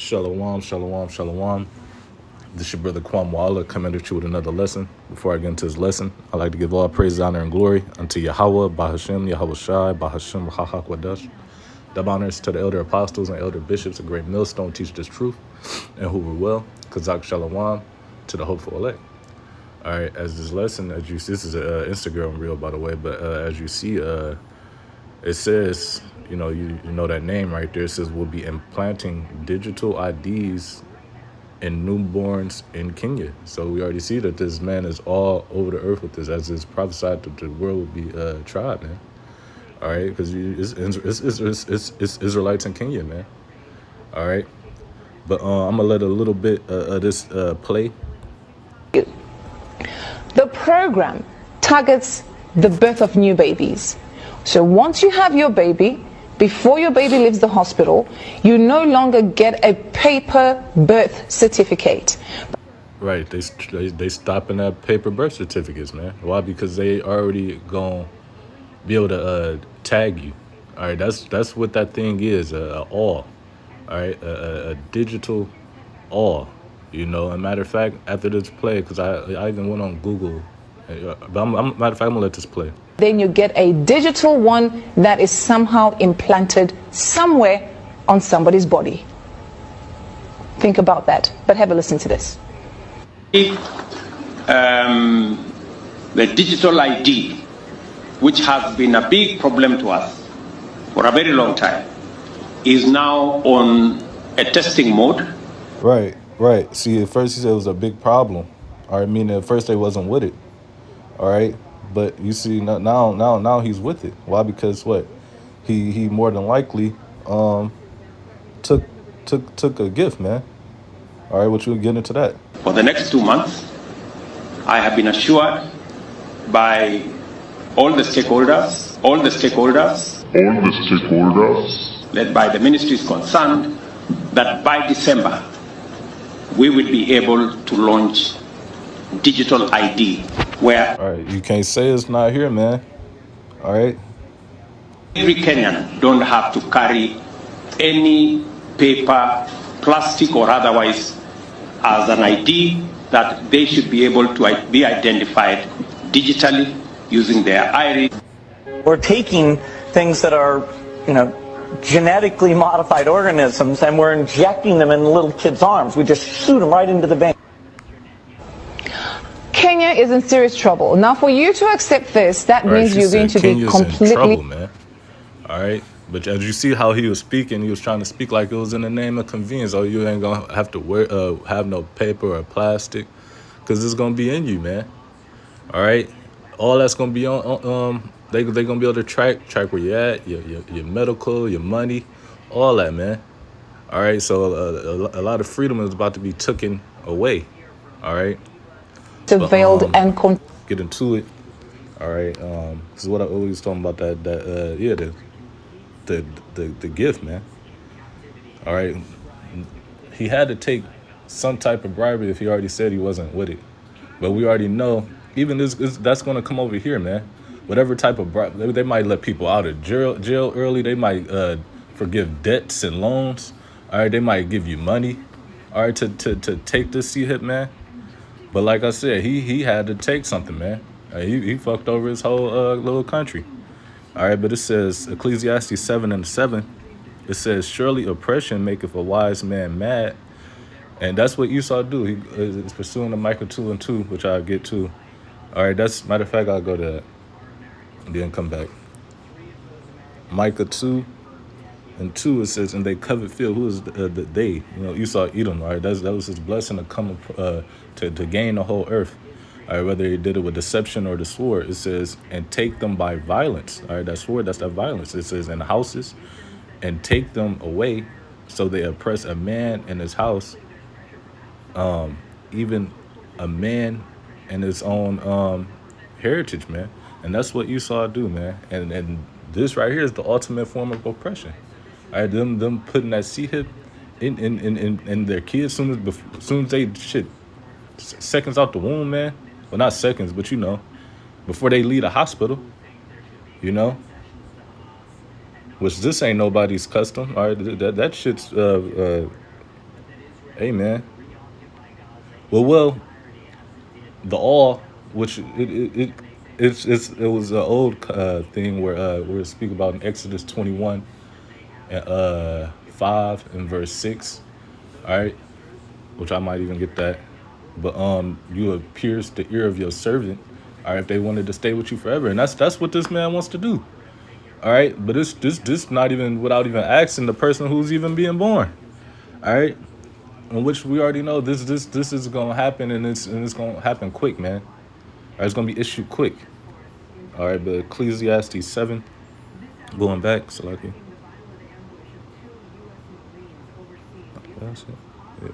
Shalom, shalom, shalom. This is your brother Kwam Walla coming at you with another lesson. Before I get into this lesson, I'd like to give all praise, honor, and glory unto Yahweh, Bahashem, Yahweh Shai, Bahashem, Rahak Wadash. Double honors to the elder apostles and elder bishops, a great millstone teach this truth, and who will well, Kazak Shalom, to the hopeful elect. All right, as this lesson, as you see, this is an Instagram reel, by the way, but as you see, it says, you know that name right there. It says we'll be implanting digital IDs in newborns in Kenya. So we already see that this man is all over the earth with this, as is prophesied that the world will be tried, man. All right, because it's Israelites in Kenya, man. All right, but I'm gonna let a little bit of this play. The program targets the birth of new babies. So once you have your baby, before your baby leaves the hospital, you no longer get a paper birth certificate. Right, they stopping at paper birth certificates, man. Why? Because they already gonna be able to tag you. All right, that's what that thing is, all. All right, a digital all. You know, a matter of fact, after this play, because I even went on Google, but matter of fact, I'm gonna let this play. Then you get a digital one that is somehow implanted somewhere on somebody's body. Think about that, but have a listen to this. The digital ID, which has been a big problem to us for a very long time, is now on a testing mode. Right. See, at first he said it was a big problem. All right, meaning at first they wasn't with it. All right, but you see now he's with it. Why? Because what? He more than likely took a gift, man. All right, what you get into that? For the next 2 months, I have been assured by all the stakeholders, led by the ministries concerned, that by December, we will be able to launch digital ID where all right, you can't say it's not here, man. All right, every Kenyan don't have to carry any paper, plastic or otherwise, as an ID, that they should be able to be identified digitally using their iris. We're taking things that are, genetically modified organisms, and we're injecting them in little kids' arms. We just shoot them right into the vein. Kenya is in serious trouble. Now, for you to accept this, that means you're going to be completely in trouble, man. All right, but as you see how he was speaking, he was trying to speak like it was in the name of convenience. Oh, you ain't gonna have to have no paper or plastic, because it's gonna be in you, man. All right, all that's gonna be on. They gonna be able to track where you at, your medical, your money, all that, man. All right, so a lot of freedom is about to be taken away. All right. surveilled and get into it. All right. This is what I always talking about, the gift, man. All right. He had to take some type of bribery if he already said he wasn't with it. But we already know, even that's going to come over here, man. Whatever type of bribery, they might let people out of jail early. They might forgive debts and loans. All right. They might give you money. All right, to take this C-hip, man. But like I said, he had to take something, man. He fucked over his whole little country. All right, but it says, Ecclesiastes 7:7, it says, surely oppression maketh a wise man mad. And that's what Esau do. He is pursuing the Micah 2:2, which I'll get to. All right, matter of fact, I'll go to that and then come back. Micah 2:2, it says, and they covered field. Who is they? Esau, Edom. All right, that was his blessing to come to gain the whole earth. All right, whether he did it with deception or the sword. It says, and take them by violence. All right, that sword, that's that violence. It says, in houses, and take them away, so they oppress a man in his house, even a man in his own heritage, man. And that's what Esau do, man. And this right here is the ultimate form of oppression. All right, them putting that C-hip in their kids soon as they seconds out the womb, man. Well, not seconds, but before they leave the hospital, which this ain't nobody's custom. All right, that shit's Hey, man. Well, the all, which it was an old thing where we speak about in Exodus 21 and 5 and verse 6. All right, which I might even get that. But you have pierced the ear of your servant. All right, if they wanted to stay with you forever, and that's what this man wants to do. All right, but this not even without even asking the person who's even being born. All right, in which we already know this is gonna happen, and it's gonna happen quick, man. All right, it's gonna be issued quick. All right, but Ecclesiastes 7, going back, Salaki. That's it. Yeah.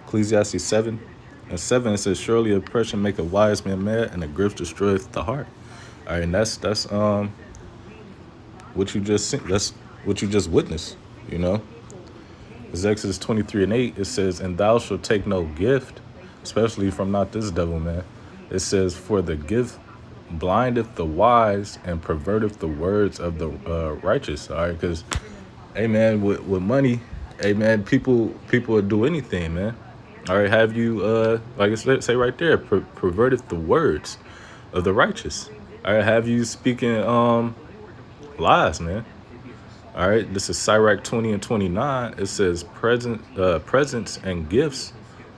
Ecclesiastes 7 and 7, it says, "Surely oppression make a wise man mad, and a grift destroyeth the heart." All right, and that's what you just seen. That's what you just witnessed. You know, it's Exodus 23 and 8. It says, "And thou shalt take no gift, especially from not this devil, man." It says, "For the gift blindeth the wise and perverteth the words of the righteous." All right, because, hey man, with money, hey man, people will do anything, man. All right, have you like I say right there, perverteth the words of the righteous. All right, have you speaking lies, man. All right, this is Sirach 20 and 29. It says, presents and gifts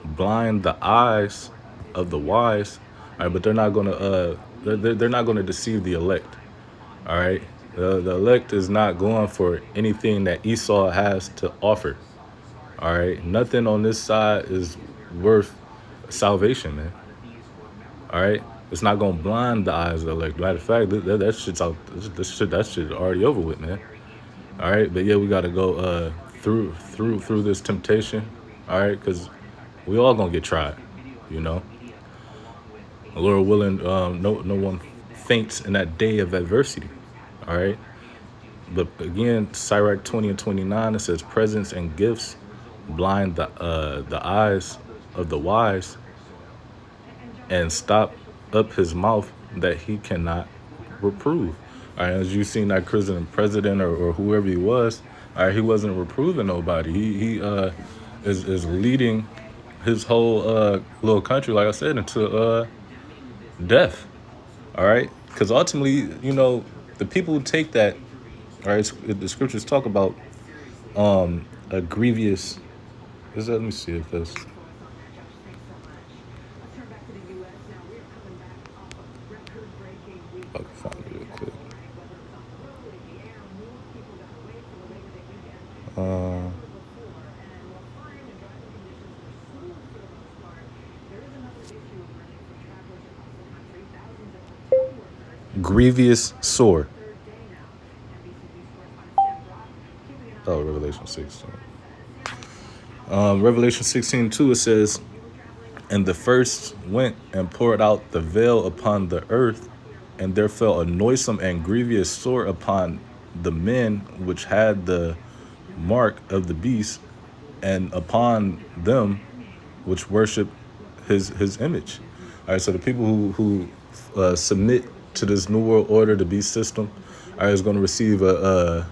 blind the eyes of the wise." All right, but they're not gonna they're not gonna deceive the elect. All right, the elect is not going for anything that Esau has to offer. All right, nothing on this side is worth salvation, man. All right, it's not gonna blind the eyes of the elect. Matter of fact, that shit's out. That shit already over with, man. All right, but yeah, we gotta go through this temptation. All right, because we all gonna get tried, you know. Lord willing, no one faints in that day of adversity. All right, but again, Sirach 20 and 29, it says, "Presents and gifts blind the eyes of the wise, and stop up his mouth that he cannot reprove." All right, as you seen that president or whoever he was, all right, he wasn't reproving nobody. He is leading his whole little country, like I said, into death. All right, because ultimately, you know, the people who take that, all right, the scriptures talk about a grievous. Is that? Let me see if that's. I can find it real quick. Grievous sore. Oh, Revelation 16. Revelation 16:2, it says, "And the first went and poured out the veil upon the earth, and there fell a noisome and grievous sore upon the men which had the mark of the beast, and upon them which worship his image." All right, so the people who submit to this new world order, the beast system, are is going to receive a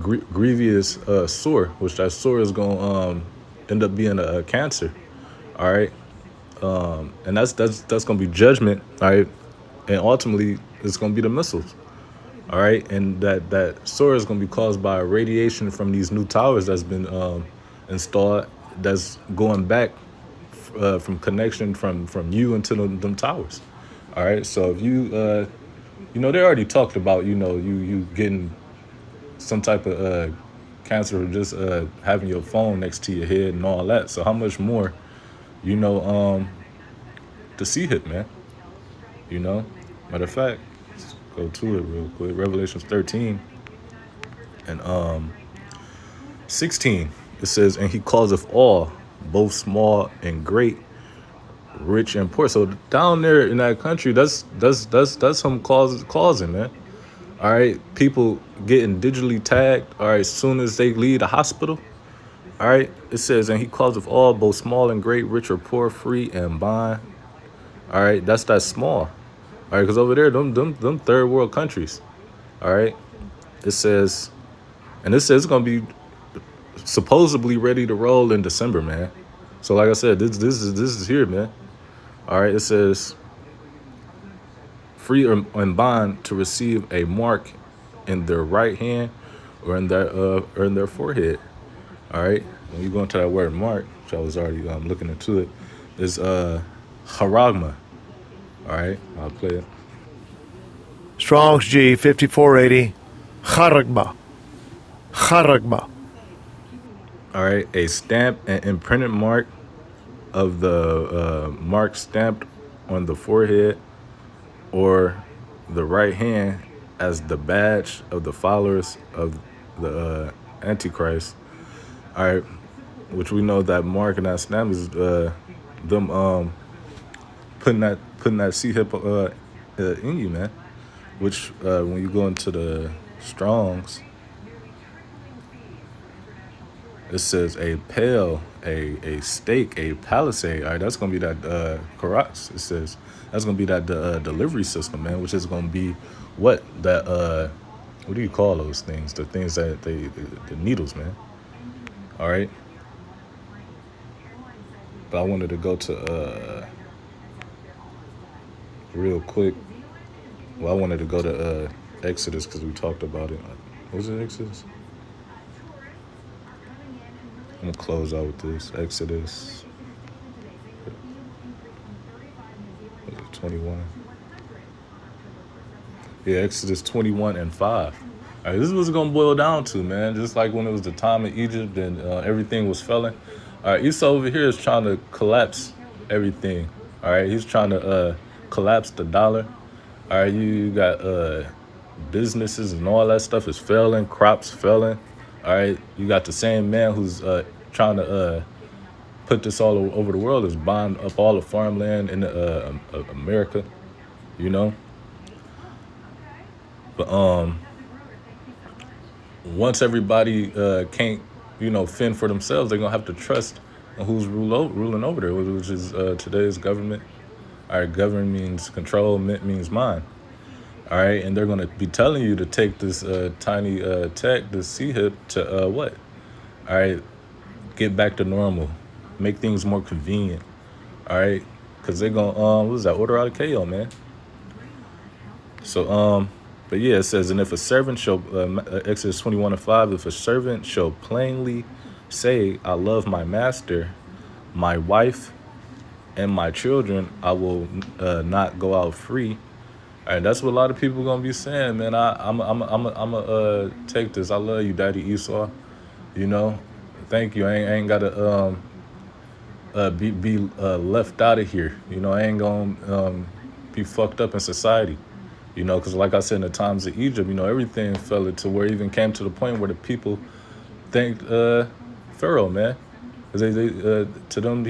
grievous sore, which that sore is going to end up being a cancer. All right, and that's going to be judgment. All right, and ultimately it's going to be the missiles. All right, and that sore is going to be caused by radiation from these new towers that's been installed, that's going back from connection from you into them towers. All right, so if you you know, they already talked about, you know, you getting some type of cancer or just having your phone next to your head and all that. So how much more, you know, the sea hit, man. You know, matter of fact, let's go to it real quick. Revelation 13 and 16. It says, "And he causeth all, both small and great, rich and poor." So down there in that country, that's some causing, man. All right, people getting digitally tagged. All right, as soon as they leave the hospital. All right, it says, "And he causeth all, both small and great, rich or poor, free and bond." All right, that's that small. All right, because over there, them third world countries. All right, it says, and it says it's gonna be supposedly ready to roll in December, man. So like I said, this is here, man. All right, it says free and bond to receive a mark in their right hand or in their forehead. All right, when you go into that word mark, which I was already looking into it, is haragma. All right, I'll play it. Strong's G 5480. Charagma. Charagma. All right, a stamp and imprinted mark of the mark stamped on the forehead or the right hand as the badge of the followers of the Antichrist. All right, which we know that mark and that stamp is them putting that C-hip in you, man. Which when you go into the Strongs, it says a pale, a stake, a palisade. All right, that's gonna be that Karatz. It says that's gonna be that delivery system, man. Which is gonna be what what do you call those things? The things that the needles, man. All right. But I wanted to go to real quick. Well, I wanted to go to Exodus because we talked about it. Was it Exodus? I'm gonna close out with this. Exodus 21. Yeah, Exodus 21 and 5. All right, this is what's gonna boil down to, man. Just like when it was the time of Egypt and everything was failing. All right, Esau over here is trying to collapse everything. All right, he's trying to collapse the dollar. All right, you got businesses and all that stuff is failing, crops failing. All right, you got the same man who's trying to put this all over the world, is buying up all the farmland in America, you know. But once everybody can't, fend for themselves, they're gonna have to trust on who's ruling over there, which is today's government. All right, govern means control, mint means mind. All right, and they're gonna be telling you to take this tiny tech, this C-hip, to what? All right, get back to normal, make things more convenient. All right, because they're gonna what is that? Order out of KO, man. So but yeah, it says, and if a servant shall Exodus 21 and 5, if a servant shall plainly say, I love my master, my wife, and my children, I will not go out free. All right, that's what a lot of people gonna be saying, man. I'm take this. I love you, Daddy Esau. You know, thank you. I ain't gotta be left out of here. You know, I ain't gonna be fucked up in society. You know, because like I said, in the times of Egypt, everything fell into where it even came to the point where the people thanked Pharaoh, man. Because to them,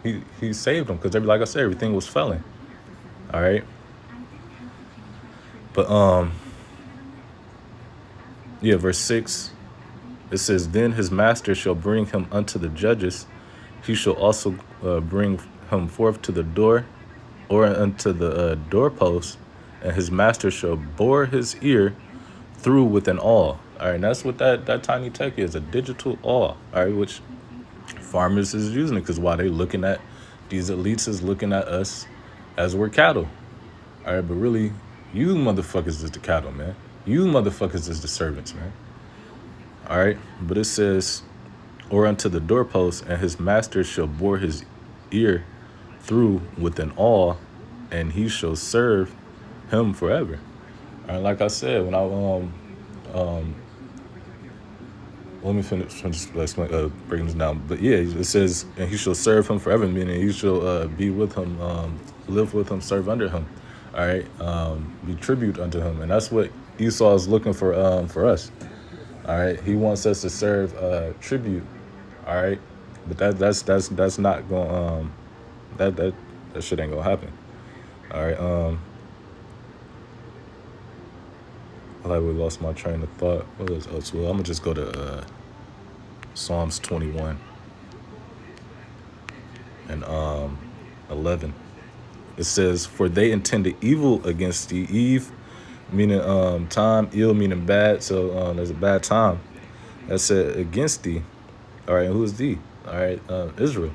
he saved them. Because like I said, everything was failing. All right. But yeah, verse 6, it says, then his master shall bring him unto the judges. He shall also bring him forth to the door or unto the doorpost, and his master shall bore his ear through with an awl. All right, and that's what that tiny tech is, a digital awl. All right, which farmers is using it because while they looking at, these elites is looking at us as we're cattle. All right, but really, you motherfuckers is the cattle, man. You motherfuckers is the servants, man. All right, but it says, or unto the doorpost, and his master shall bore his ear through with an awl, and he shall serve him forever. All right, like I said, when I let me finish breaking this down. But yeah, it says, and he shall serve him forever, meaning he shall be with him, live with him, serve under him. All right, be tribute unto him, and that's what Esau is looking for us. All right, he wants us to serve tribute. All right, but that's not going that shit ain't gonna happen. All right, I like we lost my train of thought. What was well, I'm gonna just go to Psalms 21 and 11. It says, for they intended evil against thee, Eve, meaning time, ill meaning bad. So there's a bad time. That said against thee. All right, and who's thee? All right, Israel.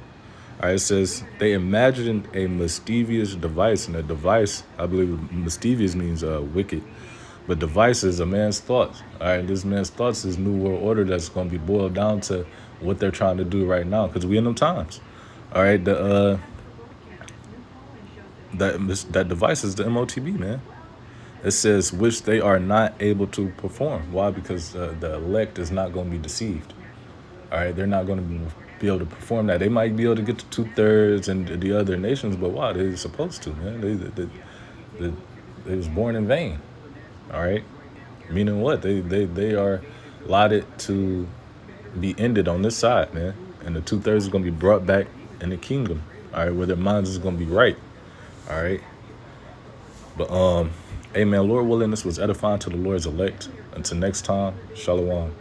All right, it says they imagined a mischievous device, and a device, I believe, mischievous means wicked, but device is a man's thoughts. All right, this man's thoughts is new world order that's going to be boiled down to what they're trying to do right now, because we in them times. All right, that device is the MOTB, man. It says which they are not able to perform. Why? Because the elect is not going to be deceived. All right, they're not going to be able to perform that. They might be able to get to 2/3 and the other nations, but why? They're supposed to, man. They was born in vain. All right, meaning what? They are allotted to be ended on this side, man. And the 2/3 is going to be brought back in the kingdom. All right, where their minds is going to be right. All right, but amen. Lord willing, this was edifying to the Lord's elect. Until next time, shalom.